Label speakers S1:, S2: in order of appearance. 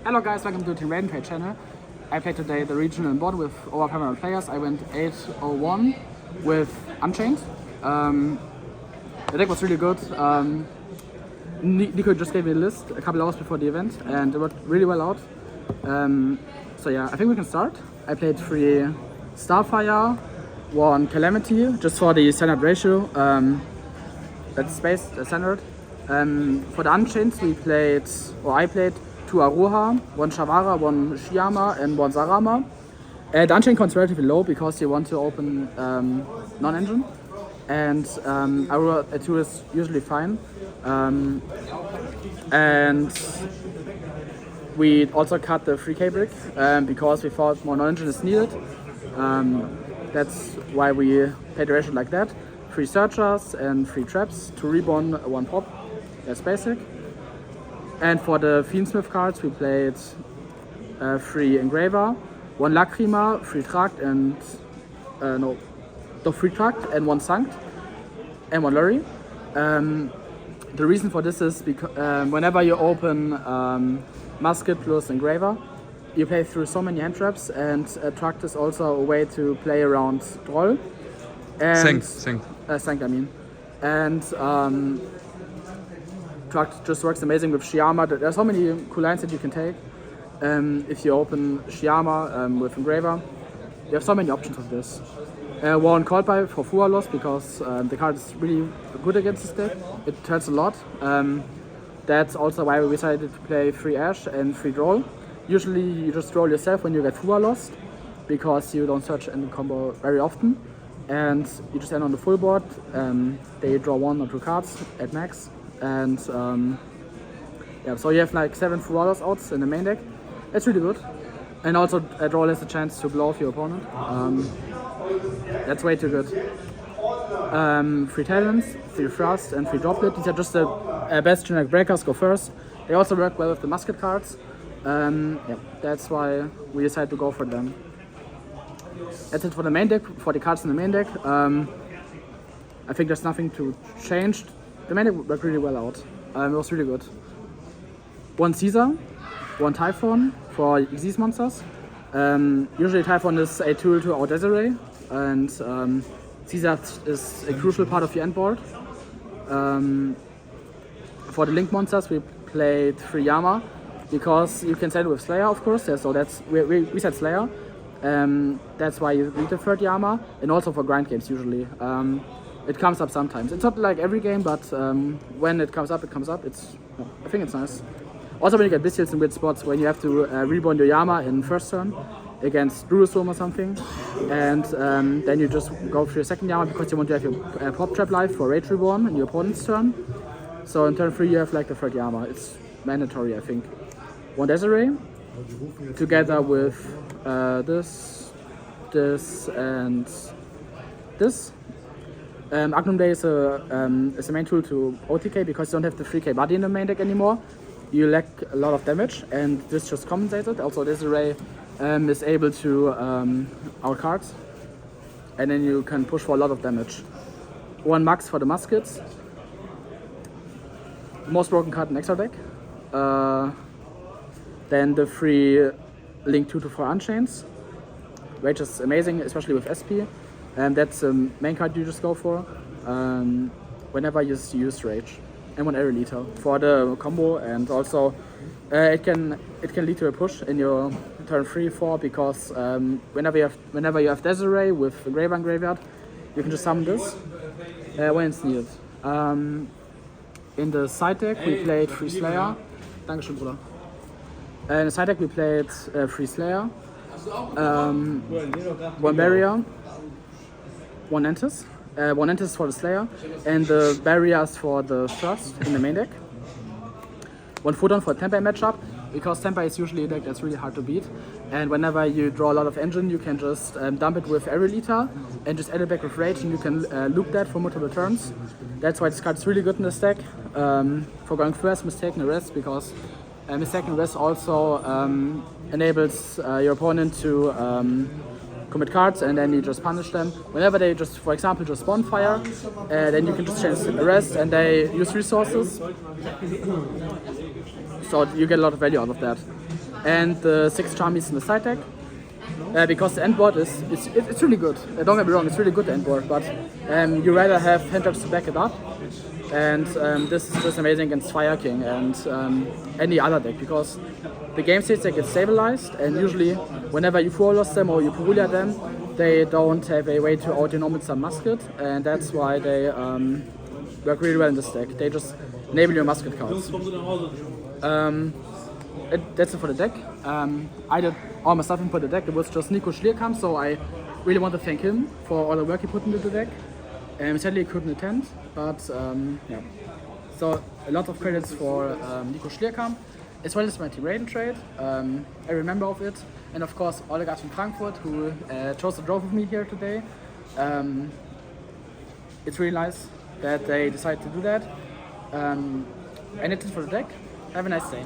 S1: Hello guys, welcome to the Raventrade channel. I played today the regional in Bonn with over 500 players. I went 8-0-1 with Unchained. The deck was really good. Nico just gave me a list a couple hours before the event and it worked really well out. So yeah, I think we can start. I played 3 Starfire, 1 Calamity, just for the standard ratio. That's spaced standard. For the Unchained I played 2 Aroha, 1 Shavara, 1 Shiyama and 1 Zarama. The Unchained count's relatively low because you want to open non-engine. And Aroha at 2 is usually fine. And we also cut the 3k brick because we thought more non-engine is needed. That's why we played the ratio like that. 3 searchers and 3 traps, 2 reborn, 1 pop. That's basic. And for the Fiendsmith cards we played 3 Engraver, 1 Lacrima, 3 Tract and 3 Tract and 1 Sanct and 1 Lurry. The reason for this is because whenever you open Musket plus Engraver, you play through so many hand traps, and Tract is also a way to play around Droll. And Sanct, I mean. And Tract just works amazing with Shiyama. There's so many cool lines that you can take. If you open Shiyama with Engraver, you have so many options of this. 1 Called By for Fuwalos because the card is really good against this deck. It hurts a lot. That's also why we decided to play 3 Ash and 3 Droll. Usually you just roll yourself when you get Fuwalos because you don't search in the combo very often. And you just end on the full board. They draw 1 or 2 cards at max. And yeah, so you have like 7 Fuwalos outs in the main deck. It's really good. And also Droll has a chance to blow off your opponent. That's way too good. 3 Talents, 3 Thrust and 3 Droplet. These are just the best generic breakers, go first. They also work well with the Musket cards. Yeah, that's why we decided to go for them. That's it for the main deck, for the cards in the main deck. I think there's nothing to change. The main deck worked really well out. It was really good. 1 Caesar, 1 Typhon for Xyz monsters. Usually Typhon is a tool to out Desiree, and Caesar is a crucial part of your end board. For the Link monsters we played 3 Yama, because you can set it with Slayer, of course. Yeah, so that's we set Slayer. That's why you read the 3rd Yama, and also for grind games usually. It comes up sometimes. It's not like every game, but when it comes up, it comes up. I think it's nice. Also when you get Bestials in weird spots, when you have to reborn your Yama in first turn against Druidstorm or something, and then you just go for your 2nd Yama because you want to have your Pop Trap life for Rage Reborn in your opponent's turn. So in turn 3 you have like the 3rd Yama. It's mandatory, I think. 1 Desiree, together with this and this. Agnum Day is a main tool to OTK because you don't have the 3k body in the main deck anymore. You lack a lot of damage, and this just compensates it. Also, Desiree is able to outcard, and then you can push for a lot of damage. 1 Max for the Muskets. Most broken card in extra deck. Then the 3 Link 2-4 Unchains. Rage is amazing, especially with SP. And that's the main card you just go for whenever you use Rage. And 1 Aerial Eater for the combo, and also it can lead to a push in your turn 3-4 because whenever you have Desiree with Engraver and Graveyard, you can just summon this when it's needed. In the side deck we played 3 Slayer. Dankeschön, Bruder. In the side deck we played 3 Slayer, 1 Barrier, 1 Entis. 1 Entis for the Slayer, and the barriers for the Thrust in the main deck. 1 Photon for Temper matchup, because Temper is usually a deck that's really hard to beat. And whenever you draw a lot of engine, you can just dump it with Aerial Eater and just add it back with Rage, and you can loop that for multiple turns. That's why this card is really good in this deck. For going first, Mistaken Arrest, because Mistaken Arrest also enables your opponent to commit cards, and then you just punish them. Whenever they just, for example, just Bonfire, then you can just change Arrest and they use resources. So you get a lot of value out of that. and the 6 Charmies in the side deck. Because the end board it's really good. Don't get me wrong, it's really good, the end board, but you rather have hand traps to back it up. And this is just amazing against Fire King and any other deck, because the game states they get stabilized, and usually whenever you Fuwalos them or you Purulia them, they don't have a way to out-enormous some musket, and that's why they work really well in this deck. They just enable your musket cards. That's it for the deck. I did all my stuff for the deck. It was just Nico Schlierkamp, so I really want to thank him for all the work he put into the deck. Sadly, he couldn't attend, but yeah. So a lot of credits for Nico Schlierkamp, as well as my Team Raiden trade. I remember of it, and of course all the guys from Frankfurt who chose to drove with me here today. It's really nice that they decided to do that. And it's it for the deck. Have a nice day.